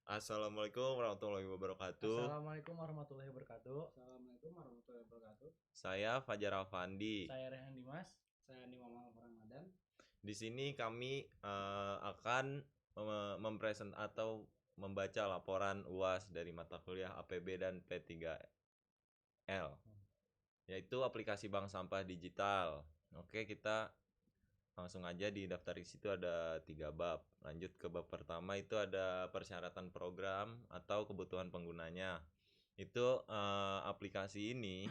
Assalamualaikum warahmatullahi wabarakatuh. Assalamualaikum warahmatullahi wabarakatuh. Assalamualaikum warahmatullahi wabarakatuh. Saya Fajar Alfandi. Saya Rehan Dimas. Saya Andi Muhammad Ramadan. Di sini kami akan mempresent atau membaca laporan UAS dari mata kuliah APB dan P3L, yaitu aplikasi bank sampah digital. Oke, kita langsung aja di daftar di situ ada 3 bab. Lanjut ke bab pertama, itu ada persyaratan program atau kebutuhan penggunanya. Itu aplikasi ini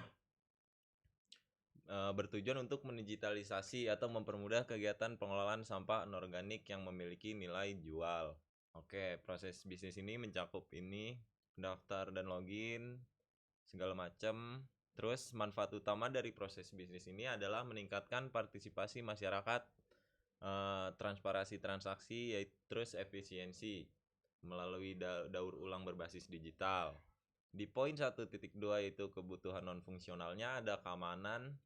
bertujuan untuk mendigitalisasi atau mempermudah kegiatan pengelolaan sampah anorganik yang memiliki nilai jual. Oke, proses bisnis ini mencakup ini, pendaftar dan login, segala macam. Terus manfaat utama dari proses bisnis ini adalah meningkatkan partisipasi masyarakat, transparansi transaksi, yaitu terus efisiensi melalui daur ulang berbasis digital. Di poin 1.2 yaitu kebutuhan non fungsionalnya ada keamanan,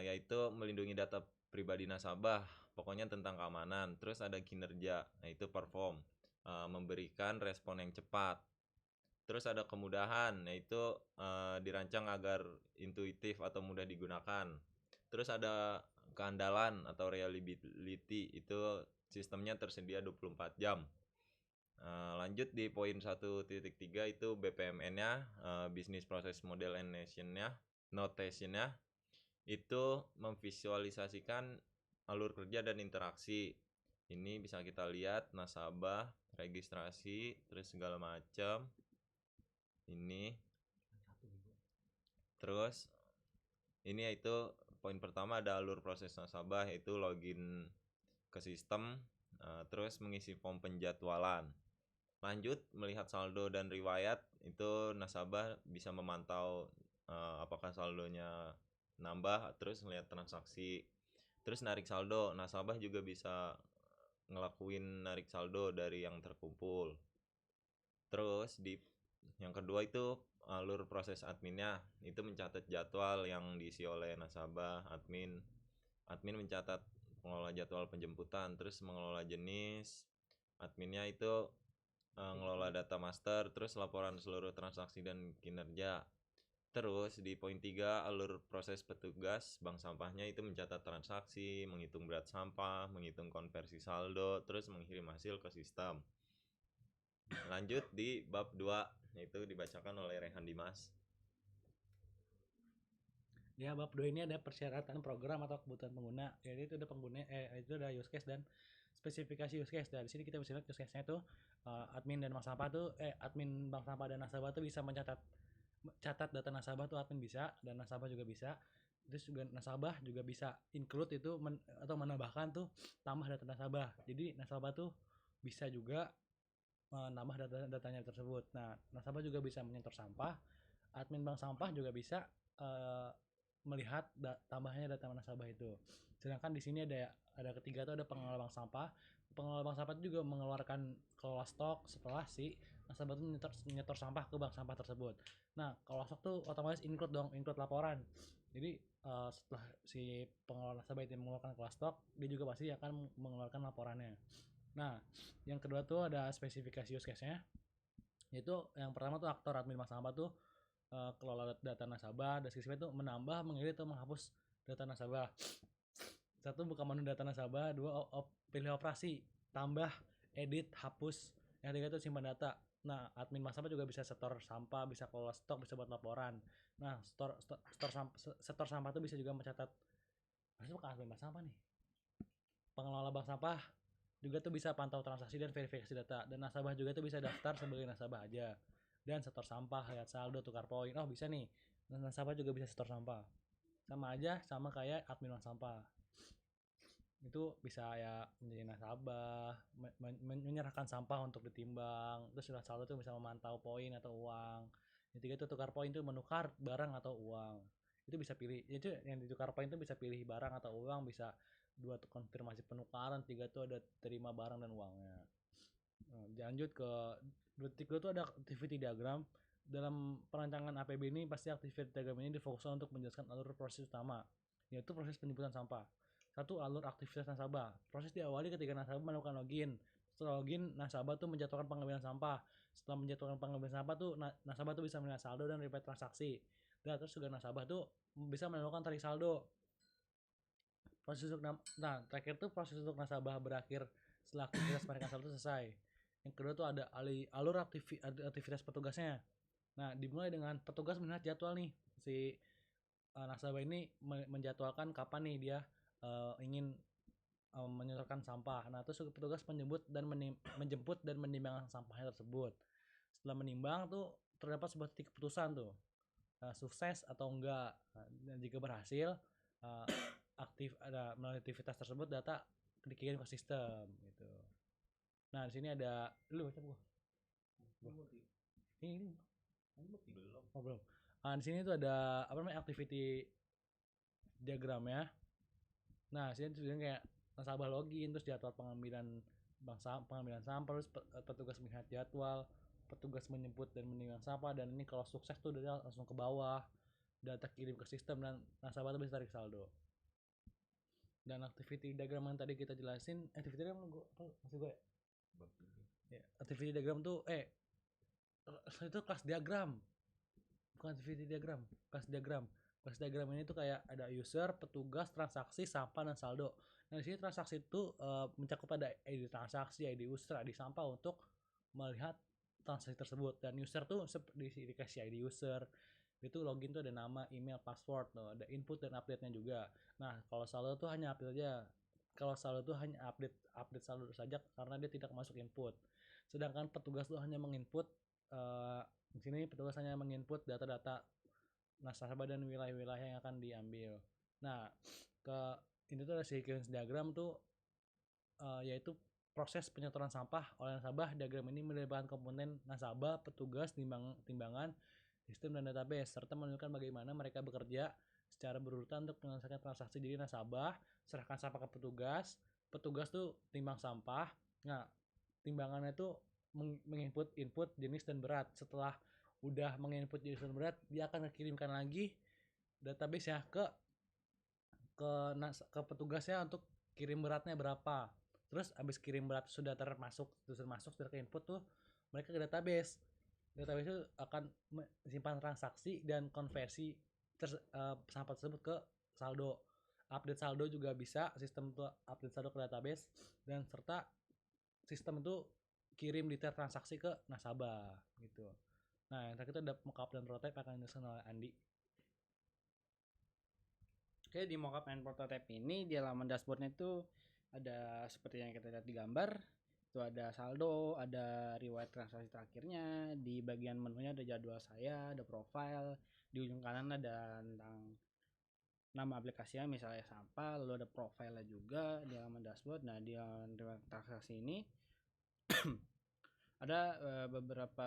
yaitu melindungi data pribadi nasabah, pokoknya tentang keamanan. Terus ada kinerja, yaitu perform, memberikan respon yang cepat. Terus ada kemudahan, yaitu dirancang agar intuitif atau mudah digunakan. Terus ada keandalan atau reliability, itu sistemnya tersedia 24 jam. Lanjut di poin 1.3 itu BPMN-nya, Business Process Model and Notation-nya, itu memvisualisasikan alur kerja dan interaksi. Ini bisa kita lihat nasabah, registrasi, terus segala macam. Ini terus ini yaitu poin pertama ada alur proses nasabah, yaitu login ke sistem, terus mengisi form penjadwalan. Lanjut melihat saldo dan riwayat, itu nasabah bisa memantau apakah saldonya nambah, terus melihat transaksi. Terus narik saldo, nasabah juga bisa ngelakuin narik saldo dari yang terkumpul. Terus di yang kedua itu alur proses adminnya, itu mencatat jadwal yang diisi oleh nasabah. Admin mencatat pengelola jadwal penjemputan, terus mengelola jenis. Adminnya itu ngelola data master, terus laporan seluruh transaksi dan kinerja. Terus di poin 3 alur proses petugas bank sampahnya itu mencatat transaksi, menghitung berat sampah, menghitung konversi saldo, terus mengirim hasil ke sistem. Lanjut di bab 2, yaitu dibacakan oleh Rehan Dimas. Ya, bab 2 ini ada persyaratan program atau kebutuhan pengguna. Jadi itu ada itu ada use case dan spesifikasi use case. Dari sini kita bisa lihat use case-nya tuh admin dan bank sampah tuh admin bank sampah dan nasabah tuh bisa mencatat data nasabah tuh admin bisa, dan nasabah juga bisa. Terus juga nasabah juga bisa include itu atau menambahkan tuh tambah data nasabah. Jadi nasabah tuh bisa juga menambah datanya tersebut. Nah, nasabah juga bisa menyetor sampah, admin bank sampah juga bisa melihat tambahnya data nasabah itu. Sedangkan di sini ada ketiga tuh ada pengelola bank sampah. Pengelola bank sampah itu juga mengeluarkan kelola stok setelah si nasabah itu nyetor sampah ke bank sampah tersebut. Nah, kelola stok tuh otomatis include laporan. Jadi setelah si pengelola nasabah itu mengeluarkan kelola stok, dia juga pasti akan mengeluarkan laporannya. Nah, yang kedua tuh ada spesifikasi use case-nya. Yaitu yang pertama tuh aktor admin bank sampah tuh kelola data nasabah. Deskripsinya itu menambah, mengedit atau menghapus data nasabah. Satu, buka menu data nasabah. Dua, pilih operasi tambah, edit, hapus. Yang ketiga itu simpan data. Nah, admin nasabah juga bisa setor sampah, bisa kelola stok, bisa buat laporan. Nah, setor sampah itu bisa juga mencatat. Harusnya bukan admin bank sampah nih, pengelola bank sampah juga tuh bisa pantau transaksi dan verifikasi data. Dan nasabah juga tuh bisa daftar sebagai nasabah aja. Dan setor sampah, lihat saldo, tukar poin. Oh, bisa nih, nasabah juga bisa setor sampah. Sama aja, sama kayak admin bank sampah. Itu bisa ya menjadi nasabah, menyerahkan sampah untuk ditimbang. Terus lihat saldo tuh bisa memantau poin atau uang. Yang ketiga itu tukar poin, itu menukar barang atau uang. Itu bisa pilih, itu yang ditukar poin itu bisa pilih barang atau uang, bisa dua tuh konfirmasi penukaran, tiga tuh ada terima barang dan uangnya. Nah, lanjut ke detik dua tuh ada activity diagram. Dalam perancangan APB ini pasti activity diagram ini difokuskan untuk menjelaskan alur proses utama, yaitu proses penjemputan sampah. Satu, alur aktivitas nasabah. Proses diawali ketika nasabah melakukan login setelah login nasabah tuh menjatuhkan pengambilan sampah. Setelah menjatuhkan pengambilan sampah tuh nasabah tuh bisa melihat saldo dan riwayat transaksi. Dan terus juga nasabah tuh bisa melakukan tarik saldo. Terakhir tuh proses untuk nasabah berakhir setelah aktivitas penarikan saldo selesai. Yang kedua tuh ada alur aktivitas petugasnya. Nah, dimulai dengan petugas melihat jadwal nih. Si nasabah ini menjadwalkan kapan nih dia ingin menyetorkan sampah. Nah, terus petugas menjemput dan menimbang sampahnya tersebut. Setelah menimbang tuh terdapat sebuah titik keputusan tuh, sukses atau enggak. Dan jika berhasil, melalui aktivitas tersebut data dikirim ke sistem gitu. Nah, di sini ada lu baca gua. Ini belum. Oh, belum. Di sini tuh ada activity diagramnya. Nah, sini tuh kayak nasabah login, terus jadwal pengambilan sampah, terus petugas melihat jadwal, petugas menjemput dan menimbang sampah, dan ini kalau sukses tuh dia langsung ke bawah, data kirim ke sistem dan nasabah tuh bisa tarik saldo. Dan activity diagram yang tadi kita jelasin, activity diagram masih gue ya, activity diagram tuh itu kelas diagram, bukan activity diagram, kelas diagram. Kelas diagram ini tuh kayak ada user, petugas, transaksi, sampah, dan saldo. Nah, di sini transaksi itu mencakup ada ID transaksi, ID user, ID sampah untuk melihat transaksi tersebut. Dan user tuh dikasih ID user, itu login tuh ada nama, email, password, ada input dan update-nya juga. Nah, kalau saldo tuh hanya update aja. Kalau saldo tuh hanya update saldo saja karena dia tidak masuk input. Sedangkan petugas tuh hanya menginput di sini petugas hanya menginput data-data nasabah dan wilayah-wilayah yang akan diambil. Nah, ini tuh ada sequence diagram tuh yaitu proses penyetoran sampah oleh nasabah. Diagram ini melibatkan komponen nasabah, petugas, timbangan, sistem dan database, serta menunjukkan bagaimana mereka bekerja secara berurutan untuk menyelesaikan transaksi. Jadi nasabah serahkan sampah ke petugas tuh timbang sampah. Nah, timbangannya tuh menginput jenis dan berat. Setelah udah menginput jenis dan berat, dia akan mengirimkan lagi database ya ke petugasnya untuk kirim beratnya berapa. Terus abis kirim berat sudah termasuk sudah ke input tuh mereka ke database itu akan simpan transaksi dan konversi sampah tersebut ke saldo. Update saldo juga bisa, sistem tuh update saldo ke database, dan serta sistem itu kirim detail transaksi ke nasabah gitu. Nah, yang terakhir itu ada mockup dan prototype akan dijelaskan oleh Andi. Oke, di mockup and prototype ini di halaman dashboardnya itu ada seperti yang kita lihat di gambar. Itu ada saldo, ada riwayat transaksi terakhirnya, di bagian menunya ada jadwal saya, ada profile, di ujung kanan ada tentang nama aplikasinya misalnya sampah, lalu ada profile juga di halaman dashboard. Nah, di riwayat transaksi ini ada beberapa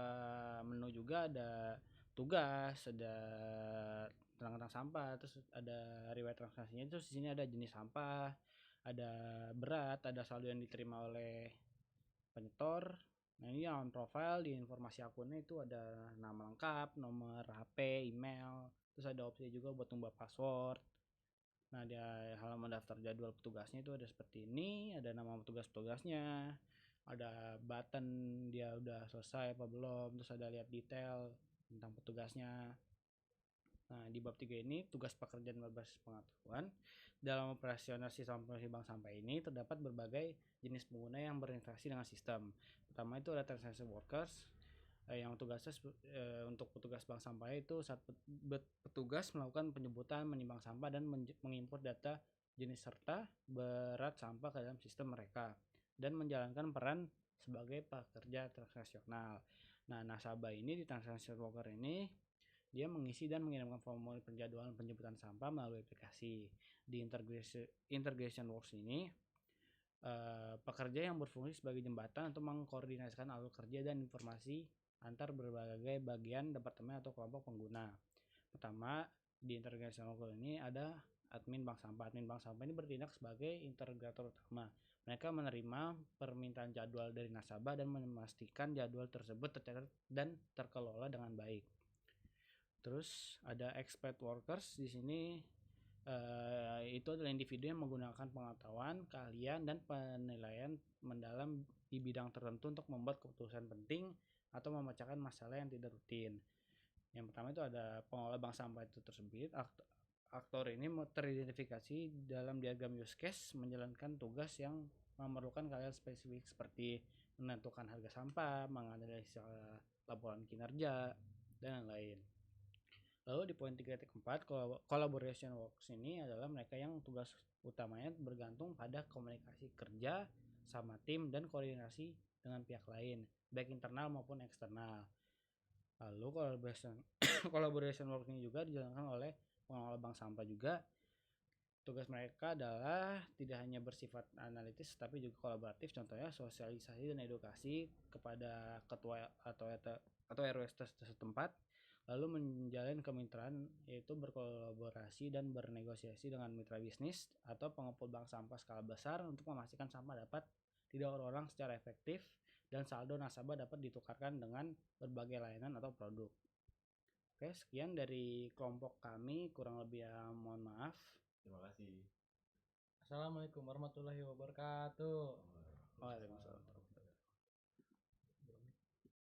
menu juga, ada tugas, ada tentang sampah, terus ada riwayat transaksinya. Terus di sini ada jenis sampah, ada berat, ada saldo yang diterima oleh penyetor. Nah, ini yang profile di informasi akunnya itu ada nama lengkap, nomor HP, email, terus ada opsi juga buat ubah password. Nah, di halaman daftar jadwal petugasnya itu ada seperti ini, ada nama petugasnya, ada button dia udah selesai apa belum, terus ada lihat detail tentang petugasnya. Nah, di bab 3 ini tugas pekerjaan berbasis pengetahuan. Dalam operasional sistem bank sampah ini terdapat berbagai jenis pengguna yang berinteraksi dengan sistem. Pertama itu ada transaction workers, yang tugasnya untuk petugas bank sampah itu saat petugas melakukan penjemputan, menimbang sampah, dan mengimport data jenis serta berat sampah ke dalam sistem mereka, dan menjalankan peran sebagai pekerja transaksional. Nah, nasabah ini di transaction worker ini dia mengisi dan mengirimkan formulir penjadwalan penjemputan sampah melalui aplikasi. Di integration works ini pekerja yang berfungsi sebagai jembatan untuk mengkoordinasikan alur kerja dan informasi antar berbagai bagian departemen atau kelompok pengguna. Pertama, di integration works ini ada admin bank sampah. Admin bank sampah ini bertindak sebagai integrator utama. Mereka menerima permintaan jadwal dari nasabah dan memastikan jadwal tersebut tercatat dan terkelola dengan baik. Terus ada expert workers di sini, itu adalah individu yang menggunakan pengetahuan, keahlian, dan penilaian mendalam di bidang tertentu untuk membuat keputusan penting atau memecahkan masalah yang tidak rutin. Yang pertama itu ada pengelola bank sampah itu tersebut. Aktor ini teridentifikasi dalam diagram use case menjalankan tugas yang memerlukan kalian spesifik seperti menentukan harga sampah, menganalisa laporan kinerja, dan lain-lain. Lalu di poin 3.4 collaboration works ini adalah mereka yang tugas utamanya bergantung pada komunikasi kerja sama tim dan koordinasi dengan pihak lain, baik internal maupun eksternal. Lalu collaboration work ini juga dijalankan oleh pengelola bank sampah juga. Tugas mereka adalah tidak hanya bersifat analitis tapi juga kolaboratif, contohnya sosialisasi dan edukasi kepada ketua atau RW setempat, lalu menjalin kemitraan yaitu berkolaborasi dan bernegosiasi dengan mitra bisnis atau pengepul bank sampah skala besar untuk memastikan sampah dapat didaur ulang secara efektif dan saldo nasabah dapat ditukarkan dengan berbagai layanan atau produk. Oke, sekian dari kelompok kami, kurang lebih ya mohon maaf. Terima kasih. Assalamualaikum warahmatullahi wabarakatuh. Waalaikumsalam.